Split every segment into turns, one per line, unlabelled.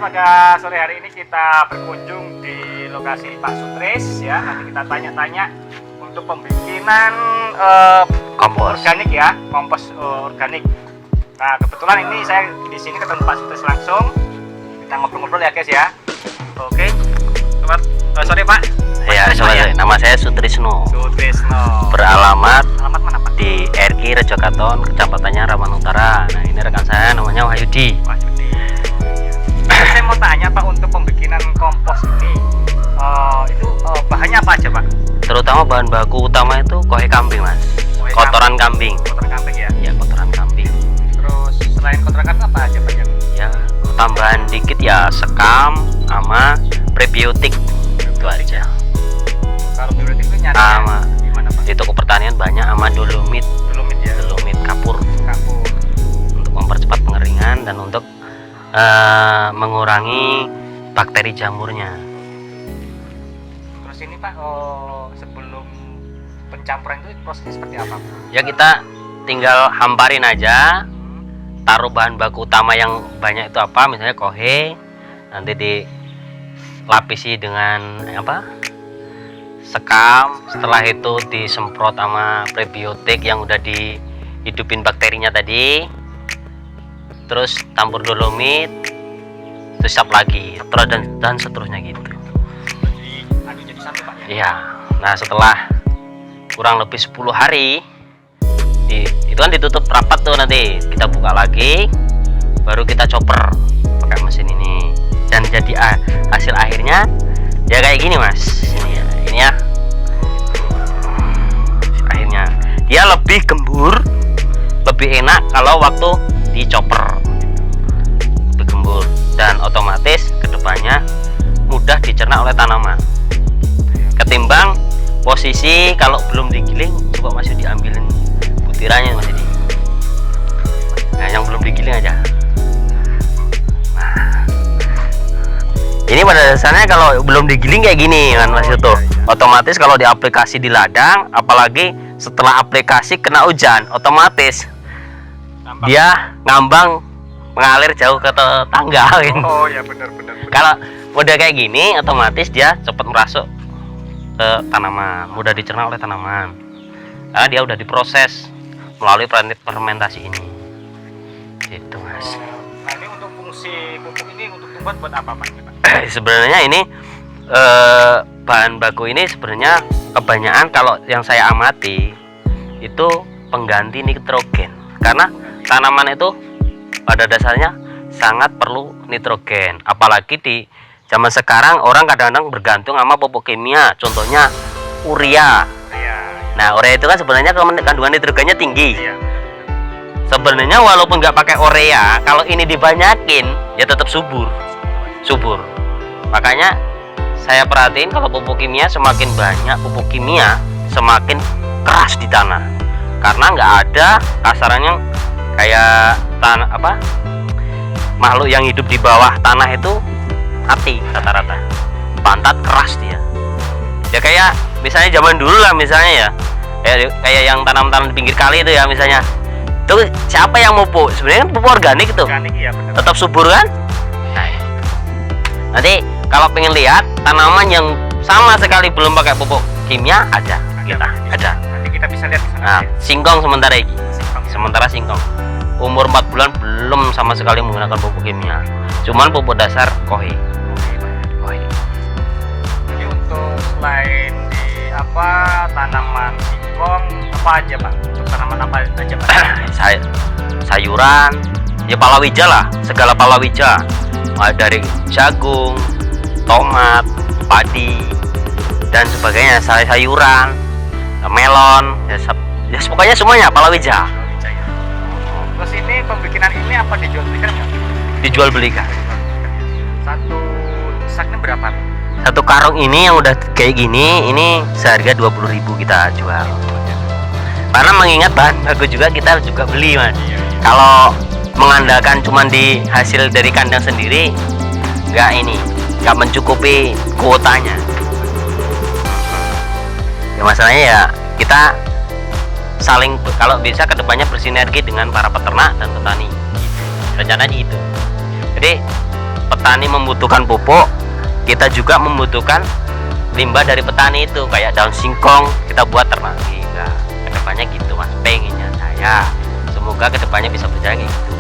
pada sore hari ini kita berkunjung di lokasi Pak Sutris ya. Nanti kita tanya-tanya untuk pembikinan
Kompos
organik ya, kompos organik. Nah, kebetulan ini saya di sini ketemu Pak Sutris langsung. Kita ngobrol-ngobrol ya guys ya. Oke. Sore Pak.
Ya, nama saya Sutrisno.
Sutrisno.
Beralamat
Alamat mana Pak?
di RK Rejokaton, kecamatannya Raman Utara. Nah, ini rekan saya namanya Wahyudi.
Wahyudi. Saya mau tanya Pak, untuk pembikinan kompos ini itu bahannya apa aja Pak?
Terutama bahan baku utama itu kohe kambing, Mas. Kotoran kambing.
Kotoran kambing ya?
Ya, kotoran kambing.
Terus selain kotoran kambing apa aja Pak yang?
Ya, tambahan dikit ya sekam sama prebiotik. Itu aja.
Kalau prebiotik itu nyari
Sama
di mana Pak?
di toko pertanian banyak, sama dolomit.
Dolomit ya?
Dolomit kapur
Kapur.
untuk mempercepat pengeringan dan untuk mengurangi bakteri jamurnya.
Terus ini Pak, sebelum pencampuran itu prosesnya seperti apa Pak?
Ya, kita tinggal hamparin aja, taruh bahan baku utama yang banyak itu apa, misalnya kohe, nanti dilapisi dengan sekam, setelah itu disemprot sama prebiotik yang udah dihidupin bakterinya tadi, terus campur dolomit, terus sap lagi, terus dan seterusnya gitu.
Jadi satu Pak ya?
Iya. Nah, setelah kurang lebih 10 hari itu kan ditutup rapat tuh, nanti kita buka lagi, baru kita chopper pakai mesin ini, dan jadi hasil akhirnya ya kayak gini Mas. Ini ya akhirnya dia lebih gembur, lebih enak kalau waktu di chopper, lebih gembur, dan otomatis kedepannya mudah dicerna oleh tanaman ketimbang posisi kalau belum digiling. Coba masih diambilin butirannya masih di. Nah, yang belum digiling aja. Nah, ini pada dasarnya kalau belum digiling kayak gini kan Mas Yuto. Otomatis kalau diaplikasi di ladang, apalagi setelah aplikasi kena hujan, otomatis dia ngambang, mengalir jauh ke tetangga gitu.
Oh ya, benar.
Kalau udah kayak gini, otomatis dia cepat merasuk ke tanaman, mudah dicerna oleh tanaman karena dia udah diproses melalui fermentasi ini gitu Mas.
Nah, ini untuk fungsi pupuk ini untuk tumbuhan buat apa Pak?
Sebenarnya ini bahan baku ini sebenarnya kebanyakan kalau yang saya amati itu pengganti nitrogen, karena tanaman itu pada dasarnya sangat perlu nitrogen, apalagi di zaman sekarang orang kadang-kadang bergantung sama pupuk kimia, contohnya urea. Nah, urea itu kan sebenarnya kandungan nitrogennya tinggi. Sebenarnya walaupun nggak pakai urea, kalau ini dibanyakin ya tetap subur. Makanya saya perhatiin kalau pupuk kimia, semakin banyak pupuk kimia semakin keras di tanah, karena nggak ada kasarannya kayak makhluk yang hidup di bawah tanah itu mati rata-rata, pantat keras dia. Ya kayak misalnya zaman dulu lah, misalnya ya kayak yang tanam-tanam di pinggir kali itu ya, misalnya itu siapa yang pupuk? Sebenarnya kan pupuk organik itu
Iya,
tetap subur kan. Nah, nanti kalau pengen lihat tanaman yang sama sekali belum pakai pupuk kimia ada.
Nanti kita bisa lihat di sana.
Nah, singkong sementara singkong umur 4 bulan belum sama sekali menggunakan pupuk kimia, cuman pupuk dasar kohe.
Jadi untuk selain di tanaman singkong apa aja Pak? Untuk tanaman apa aja Pak?
Sayuran ya, palawija lah, segala palawija, dari jagung, tomat, padi dan sebagainya, sayuran, melon ya pokoknya semuanya palawija.
Terus ini pembikinan ini apa dijual belikan nggak?
Dijual belikan.
Satu saknya berapa?
Satu karung ini yang udah kayak gini, ini seharga 20.000 kita jual. Karena mengingat bahan baku juga kita juga beli Mas. Kalau mengandalkan cuman di hasil dari kandang sendiri, nggak mencukupi kuotanya. Ya, masalahnya ya kita saling, kalau bisa kedepannya bersinergi dengan para peternak dan petani, rencananya itu. Jadi petani membutuhkan pupuk, kita juga membutuhkan limbah dari petani itu, kayak daun singkong kita buat ternak. Nah, kedepannya gitu mas, pengennya saya semoga kedepannya bisa berjalan gitu.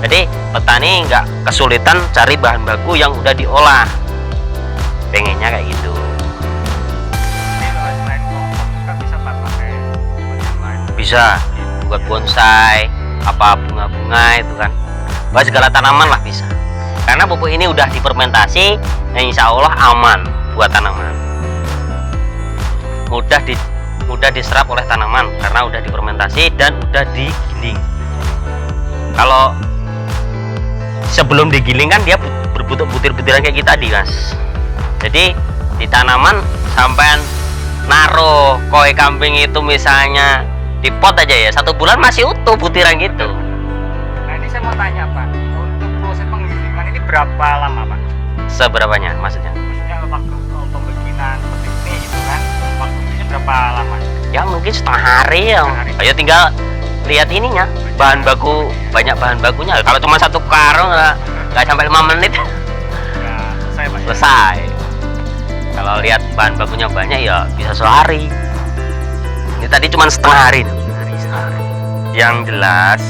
Jadi petani nggak kesulitan cari bahan baku yang udah diolah, pengennya kayak gitu.
Jadi selain kompos kan bisa Pak pakai bagian lain.
Bisa buat bonsai, apa bunga-bunga itu kan, buat segala tanaman lah bisa. Karena pupuk ini udah difermentasi, yang insya Allah aman buat tanaman. Mudah diserap oleh tanaman karena udah difermentasi dan udah digiling. Kalau sebelum digiling kan dia berbentuk butir-butiran kayak kita tadi mas. Jadi di tanaman sampai naruh koi kambing itu misalnya di pot aja ya, 1 bulan masih utuh butiran gitu.
Nah ini saya mau tanya Pak, untuk proses penggilingan ini berapa lama Pak?
Seberapanya maksudnya?
Maksudnya waktu pembikinan seperti ini gitu kan, waktunya berapa lama?
Ya mungkin setengah hari ya. Ayo tinggal lihat ininya, bahan baku, banyak bahan bakunya. Kalau cuma 1 karung nggak sampai 5 menit
Ya selesai Pak.
selesai. Kalau lihat bahan bakunya banyak ya bisa sehari. Ini tadi cuma setengah hari. Yang jelas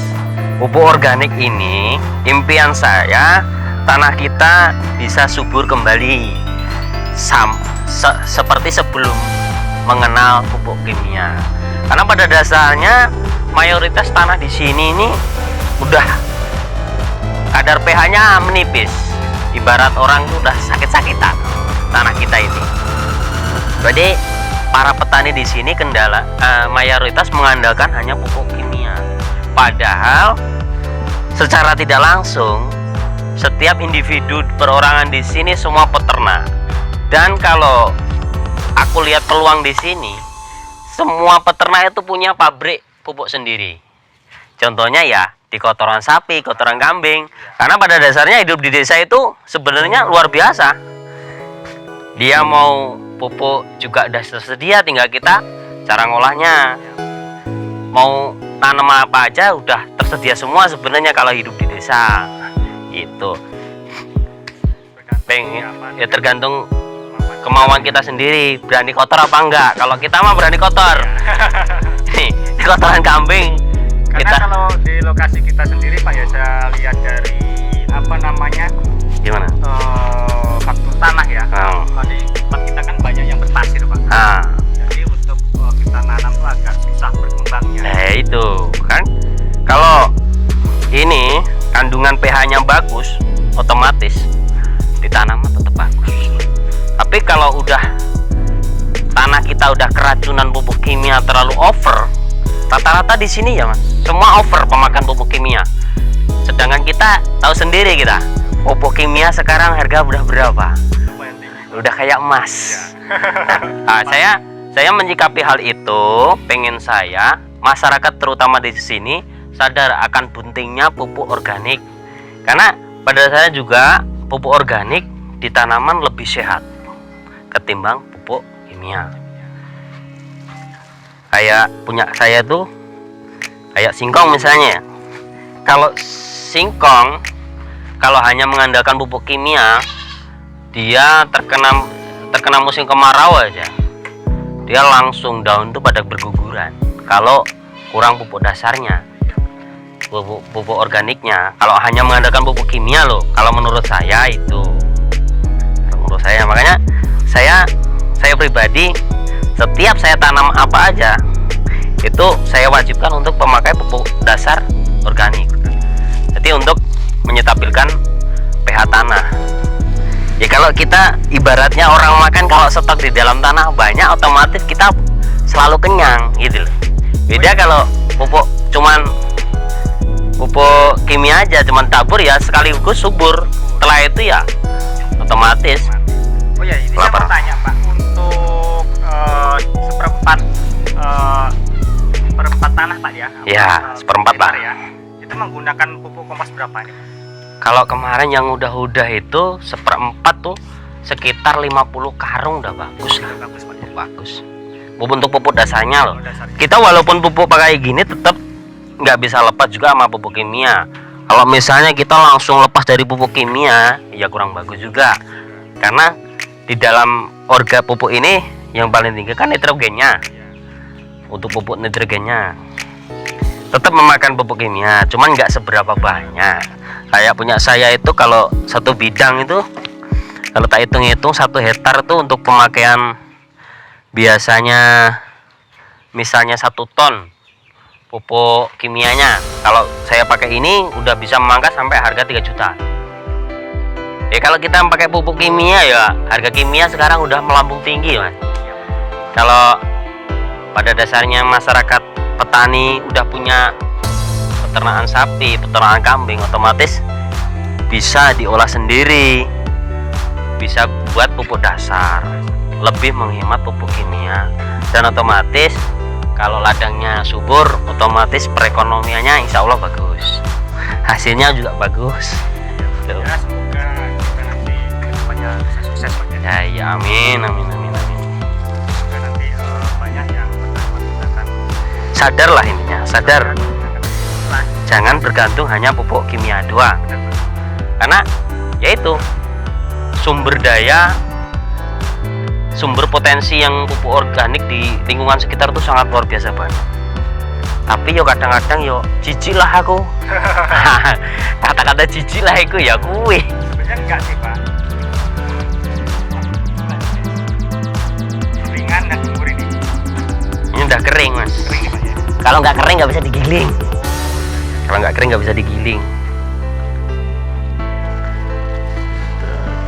pupuk organik ini impian saya tanah kita bisa subur kembali seperti sebelum mengenal pupuk kimia. Karena pada dasarnya mayoritas tanah di sini ini udah kadar pH-nya menipis. Ibarat orang tuh udah sakit-sakitan tanah kita ini. Jadi para petani di sini mayoritas mengandalkan hanya pupuk kimia. Padahal secara tidak langsung setiap individu perorangan di sini semua peternak. Dan kalau aku lihat peluang di sini, semua peternak itu punya pabrik pupuk sendiri. Contohnya ya di kotoran sapi, kotoran kambing. Karena pada dasarnya hidup di desa itu sebenarnya luar biasa. Dia mau pupuk juga udah tersedia, tinggal kita cara ngolahnya. Mau tanam apa aja udah tersedia semua sebenarnya kalau hidup di desa. Itu pengen ya tergantung kemauan kita sendiri, berani kotor apa enggak. Kalau kita mah berani kotor. Nih, di kotoran kambing.
Karena kalau di lokasi kita sendiri Pak ya, saya lihat dari apa namanya
Gimana?
faktor tanah ya. Di tempat kita kan banyak yang berpasir Pak. Jadi untuk kita nanam tuh agak susah berkembangnya.
Nah itu kan, kalau ini kandungan pH-nya bagus, otomatis di tanaman tetap bagus. Tapi kalau udah tanah kita udah keracunan pupuk kimia terlalu over, rata-rata di sini ya mas, semua over pemakan pupuk kimia. Sedangkan kita tahu sendiri kita, pupuk kimia sekarang harga udah berapa? Udah kayak emas. Nah, saya menyikapi hal itu, pengen saya masyarakat terutama di sini sadar akan pentingnya pupuk organik. Karena pada saya juga pupuk organik di tanaman lebih sehat ketimbang pupuk kimia. Kayak punya saya tuh kayak singkong misalnya. Kalau singkong kalau hanya mengandalkan pupuk kimia, dia terkena musim kemarau aja, dia langsung daun tuh pada berguguran. Kalau kurang pupuk dasarnya, pupuk organiknya, kalau hanya mengandalkan pupuk kimia loh, kalau menurut saya itu, menurut saya, makanya saya pribadi setiap saya tanam apa aja itu saya wajibkan untuk memakai pupuk dasar organik. Jadi untuk menyetabilkan pH tanah. Ya kalau kita ibaratnya orang makan, kalau stok di dalam tanah banyak, otomatis kita selalu kenyang gitu loh. Beda kalau pupuk cuman pupuk kimia aja, cuman tabur ya sekaligus subur. Setelah itu ya otomatis.
Oh ya, ini saya mau tanya Pak, untuk seperempat tanah Pak ya?
Ya, seperempat Pak.
Ya, itu menggunakan pupuk kompos berapa nih?
Kalau kemarin yang udah itu 1/4 tuh sekitar 50 karung udah bagus lah.
Bagus Pak ya?
Bagus. Untuk pupuk dasarnya loh.
Dasarnya.
Kita walaupun pupuk pakai gini tetap nggak bisa lepas juga sama pupuk kimia. Kalau misalnya kita langsung lepas dari pupuk kimia, ya kurang bagus juga. Karena di dalam orga pupuk ini yang paling tinggi kan nitrogennya. Untuk pupuk nitrogennya tetap memakan pupuk kimia, cuman nggak seberapa banyak. Kayak punya saya itu kalau satu bidang itu, kalau tak hitung-hitung 1 hektar itu untuk pemakaian biasanya misalnya 1 ton pupuk kimianya, kalau saya pakai ini udah bisa memangkas sampai harga 3 juta. Ya kalau kita pakai pupuk kimia ya harga kimia sekarang udah melambung tinggi, Mas. Kalau pada dasarnya masyarakat petani udah punya peternakan sapi, peternakan kambing, otomatis bisa diolah sendiri, bisa buat pupuk dasar, lebih menghemat pupuk kimia, dan otomatis kalau ladangnya subur, otomatis perekonomiannya insya Allah bagus, hasilnya juga bagus.
Ya, semoga kita nanti kedepannya bisa sukses Pak ya.
Ya, ya, amin, amin, amin, amin.
Semoga nanti banyak yang menggunakan
Sadar lah intinya, sadar. Jangan bergantung hanya pupuk kimia doang. Karena yaitu sumber daya, sumber potensi yang pupuk organik di lingkungan sekitar itu sangat luar biasa banget. Tapi yo kadang-kadang yo jijik lah aku. Kata-kata jijik lah aku ya kuwi.
Sebenarnya enggak sih Pak. Ringan dan subur ini.
Ini udah kering, Mas.
Kering ya Pak ya.
Kalau nggak kering nggak bisa digiling. Kalau nggak kering nggak bisa digiling.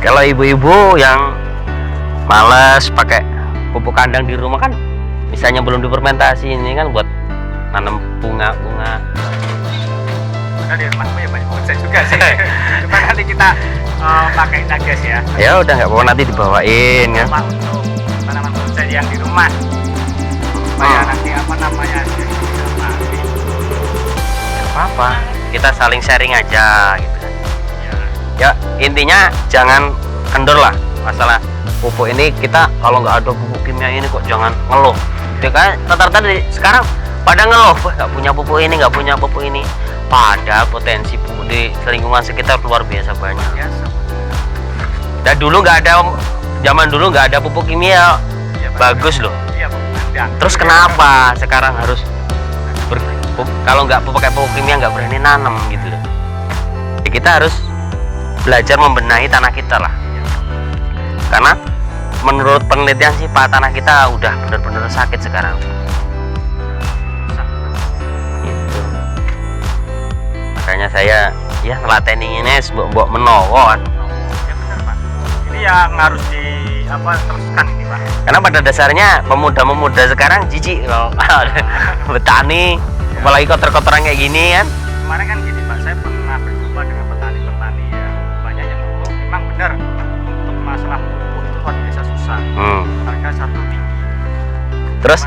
Kalau ibu-ibu yang males pakai pupuk kandang di rumah kan, misalnya belum difermentasi, ini kan buat nanam bunga-bunga.
Karena di rumahku ya banyak bonsai juga sih. Coba nanti kita pakai aja sih ya.
Ya udah nggak apa-apa, nanti dibawain ya.
Sama untuk tanaman bonsai yang di rumah. Supaya nanti apa namanya nanti.
Nggak apa-apa, kita saling sharing aja gitu kan.
Ya,
Ya intinya jangan kendor lah masalah pupuk ini. Kita kalau nggak ada pupuk kimia ini kok jangan ngeluh. Ya kan rata-rata sekarang pada ngeluh, wah nggak punya pupuk ini, nggak punya pupuk ini. Padahal potensi pupuk di lingkungan sekitar luar biasa banyak.
biasa.
Dan dulu nggak ada, zaman dulu nggak ada pupuk kimia,
Iya, Pak.
bagus loh.
Iya, Pak. Kandang.
Terus kenapa sekarang harus kalau nggak pakai pupuk kimia nggak berani nanam gitu loh. Ya, kita harus belajar membenahi tanah kita lah. Karena menurut penelitian sih Pak, tanah kita udah benar-benar sakit sekarang. Gitu. Makanya saya ya ngelateni ini buat menowo.
Ya benar Pak. Ini yang harus di apa teruskan ini Pak.
Karena pada dasarnya pemuda-pemuda sekarang jijik loh. Bertani, apalagi kotor-kotoran kayak gini kan.
Kemarin kan gini Pak, saya pernah berjumpa dengan petani-petani ya, banyak yang ngomong memang benar untuk masalah pupuk itu luar biasa susah. Harga satu tinggi.
Terus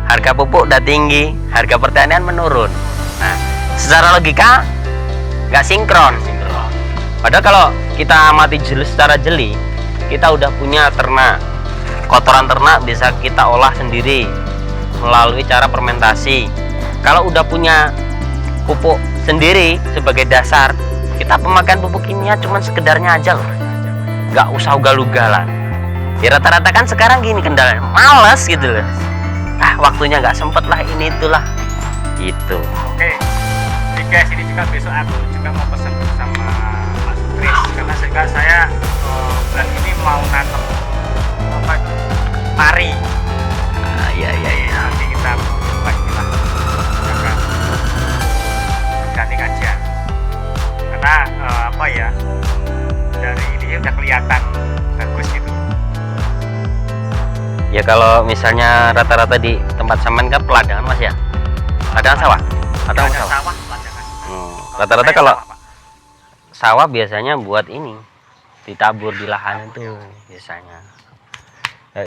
harga pupuk udah tinggi, harga pertanian menurun. Nah, secara logika nggak sinkron. Padahal kalau kita amati secara jeli, kita udah punya ternak, kotoran ternak bisa kita olah sendiri melalui cara fermentasi. Kalau udah punya pupuk sendiri sebagai dasar, kita pemakaian pupuk kimia cuma sekedarnya aja loh, nggak usah ugal-ugalan. Ya rata-rata kan sekarang gini kendalanya, males gitu loh. Waktunya nggak sempet lah, ini itulah gitu.
Oke. Jadi guys, ini juga besok aku juga mau pesan sama Mas Kris karena saya bulan ini mau nanam apa itu? Pari.
Iya.
Nanti kita coba inilah agak organik aja. Karena apa ya? Dari ini udah kelihatan bagus gitu.
Ya kalau misalnya rata-rata di tempat saman kan peladangan Mas ya, ladang sawah, ladang
Ada
sawah.
sawah, ladangan.
Rata-rata
Saya
kalau
sawah, Pak.
sawah biasanya buat ini ditabur di lahan itu biasanya.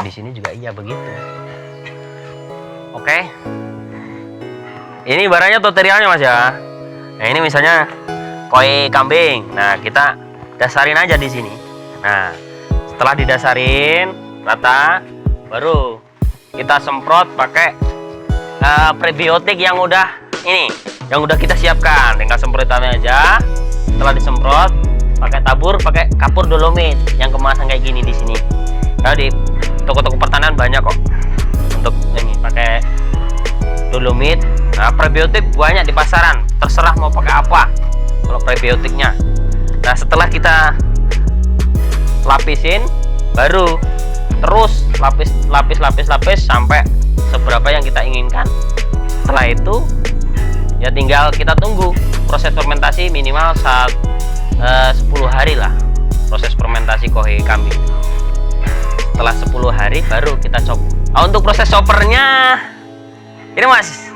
Di sini juga iya begitu. Oke. Ini barangnya tutorialnya Mas ya. Nah ini misalnya koi kambing. Nah kita dasarin aja di sini. Nah setelah didasarin rata, baru kita semprot pakai prebiotik yang udah ini yang udah kita siapkan. Tinggal semprotannya aja. Setelah disemprot, pakai tabur, pakai kapur dolomit yang kemasan kayak gini di sini. Nah, di toko-toko pertanian banyak kok untuk ini pakai dolomit. Nah, prebiotik banyak di pasaran, terserah mau pakai apa kalau prebiotiknya. Nah, setelah kita lapisin, baru terus lapis sampai seberapa yang kita inginkan. Setelah itu ya tinggal kita tunggu proses fermentasi minimal 10 hari lah, proses fermentasi kohe kami. Setelah 10 hari baru kita chop. Untuk proses choppernya ini mas,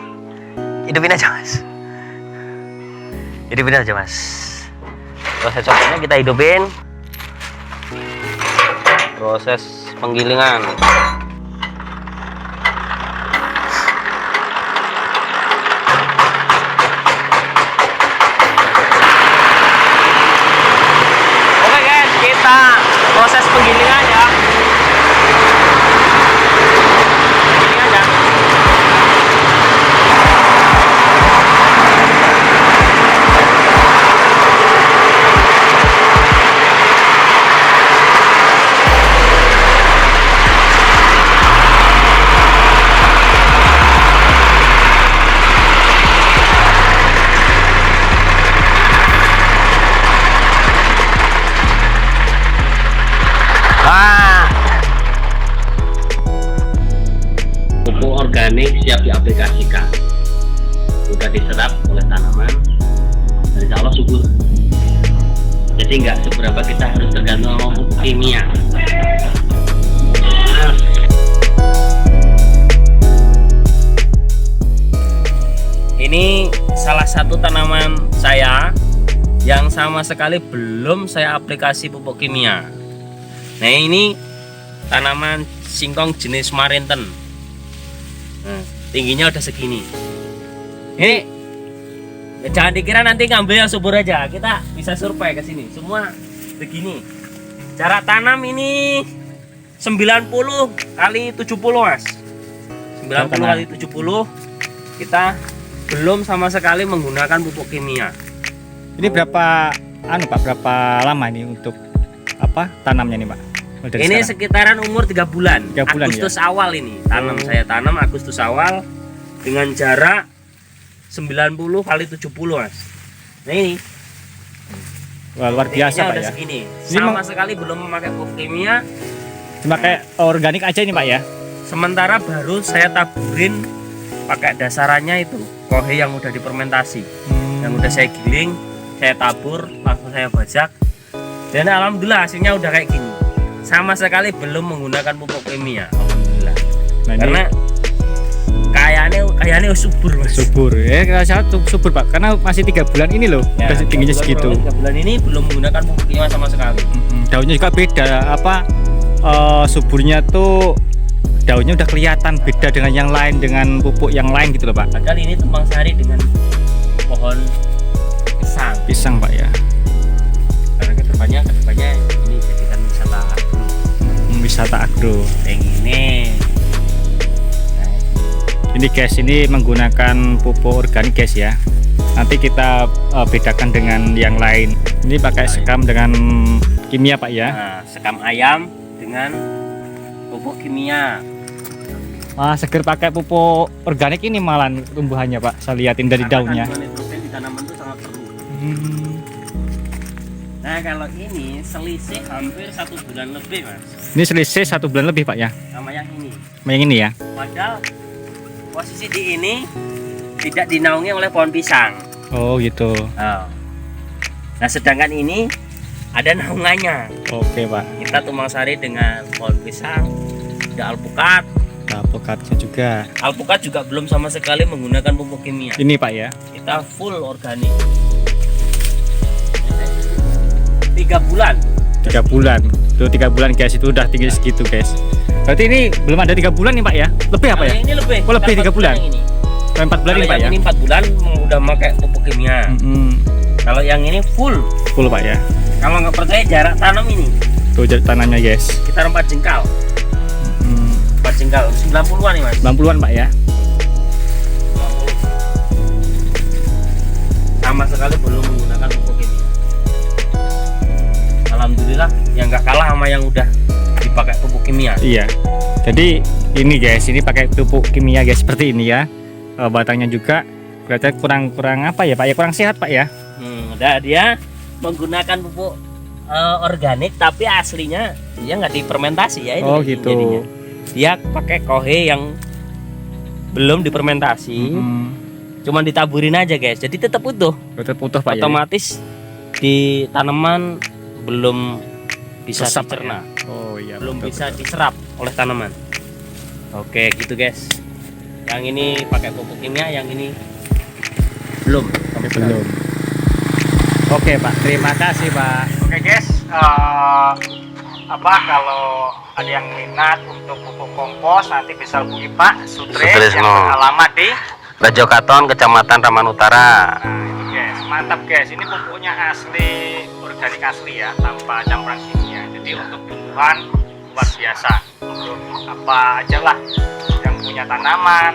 hidupin aja mas, proses choppernya kita hidupin. Proses penggilingan, oke guys, kita proses penggilingan ya. Penggilingan ya. Pupuk organik siap diaplikasikan, sudah diserap oleh tanaman, dan insya Allah subur. Jadi nggak seberapa kita harus tergantung sama pupuk kimia. Ini salah satu tanaman saya yang sama sekali belum saya aplikasi pupuk kimia. Nah, ini tanaman singkong jenis Marinten. Nah, tingginya udah segini. Ini jangan dikira nanti ngambil yang subur aja. Kita bisa survei ke sini. Semua begini. Jarak tanam ini 90 kali 70 mas. 90 kali 70. Kita belum sama sekali menggunakan pupuk kimia.
Ini berapa berapa lama ini untuk tanamnya nih Pak?
Ini sekarang sekitaran umur 3 bulan.
3 bulan
Agustus
ya?
awal ini tanam. Saya tanam Agustus awal dengan jarak 90 kali 70 mas. Nah ini
wah, luar biasa Pak
udah
ya.
Segini. Sama sekali belum memakai pupuk kimia.
Cuma kayak organik aja ini Pak ya.
Sementara baru saya taburin pakai dasarannya itu kohe yang udah difermentasi, yang udah saya giling, saya tabur, langsung saya bajak. Dan alhamdulillah hasilnya udah kayak gini. Sama sekali belum menggunakan pupuk kimia, alhamdulillah.
Nah,
karena kayaknya subur mas.
Subur ya, subur Pak, karena masih 3 bulan ini loh,
Ya,
udah tingginya segitu.
3 bulan ini belum menggunakan pupuk kimia sama sekali.
Daunnya juga beda, suburnya tuh daunnya udah kelihatan beda dengan yang lain, dengan pupuk yang lain gitu loh Pak.
Padahal ini tumpang sari dengan pohon
pisang Pak ya.
Karena kedepannya ini jadikan wisata agro.
Wisata agro.
Yang ini.
Ini guys, ini menggunakan pupuk organik guys ya. Nanti kita bedakan dengan yang lain. Ini pakai sekam dengan kimia Pak ya.
Nah, sekam ayam dengan pupuk kimia.
Wah, seger pakai pupuk organik ini malah tumbuhannya Pak. Saya liatin dari daunnya.
Nitrogen di tanaman itu sangat perlu. Nah, kalau ini selisih hampir 1 bulan lebih mas.
Ini selisih 1 bulan lebih Pak ya.
Sama yang ini.
Yang ini ya.
Padahal posisi di ini tidak dinaungi oleh pohon pisang.
Oh gitu.
Nah, sedangkan ini ada naungannya.
Oke Pak.
Kita tumbang sari dengan pohon pisang, ada alpukat.
Alpukatnya juga.
Alpukat juga belum sama sekali menggunakan pupuk kimia.
Ini Pak ya.
Kita full organik. 3 bulan.
3 bulan. Tuh 3 bulan guys, itu udah tinggi segitu guys. Berarti ini belum ada 3 bulan nih Pak ya? Lebih apa ya?
Ini lebih.
Oh, lebih 3 bulan.
Ini.
4 bulan ini Pak ya?
Ini 4 bulan udah pakai pupuk kimia. Kalau yang ini full
Pak ya.
Kalau nggak percaya jarak tanam ini.
Tuh tanamnya guys.
Kita 4 jengkal. 4 jengkal 90-an nih mas.
90-an Pak ya.
yang udah dipakai pupuk kimia.
Iya. Jadi ini guys, ini pakai pupuk kimia guys seperti ini ya. Batangnya juga kelihatan kurang apa ya Pak ya, kurang sehat Pak ya.
Dia menggunakan pupuk organik tapi aslinya dia nggak difermentasi ya ini.
Oh gitu.
Jadinya. Dia pakai kohe yang belum difermentasi, cuman ditaburin aja guys, jadi tetap utuh.
Tetap utuh Pak ya.
Otomatis di tanaman belum bisa
Resap,
dicerna,
Oh iya.
belum
betul,
bisa
betul.
diserap oleh tanaman. Oke gitu guys. Yang ini pakai pupuk kimia, yang ini belum.
Belum. Oke Pak, terima kasih Pak.
Oke guys, kalau ada yang minat untuk pupuk kompos nanti bisa hubungi Pak Sutris yang
Sutrisno.
beralamat di
Rejo Katon, Kecamatan Taman Utara.
Nah itu guys, mantap guys, ini pupuknya asli, organik asli ya, tanpa campuran kimia. Jadi untuk tumbuhan luar biasa. Untuk apa aja lah yang punya tanaman,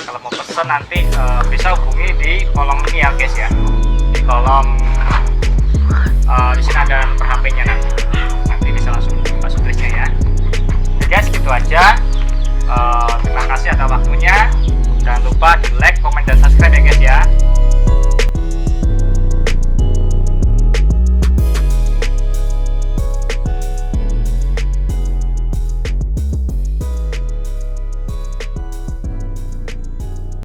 kalau mau pesen nanti bisa hubungi di kolom ini ya guys ya. Di kolom di sini ada nomor HP-nya nanti bisa langsung Pak Sutrisnya ya. Oke guys, gitu aja. Terima kasih atas waktunya. Jangan lupa di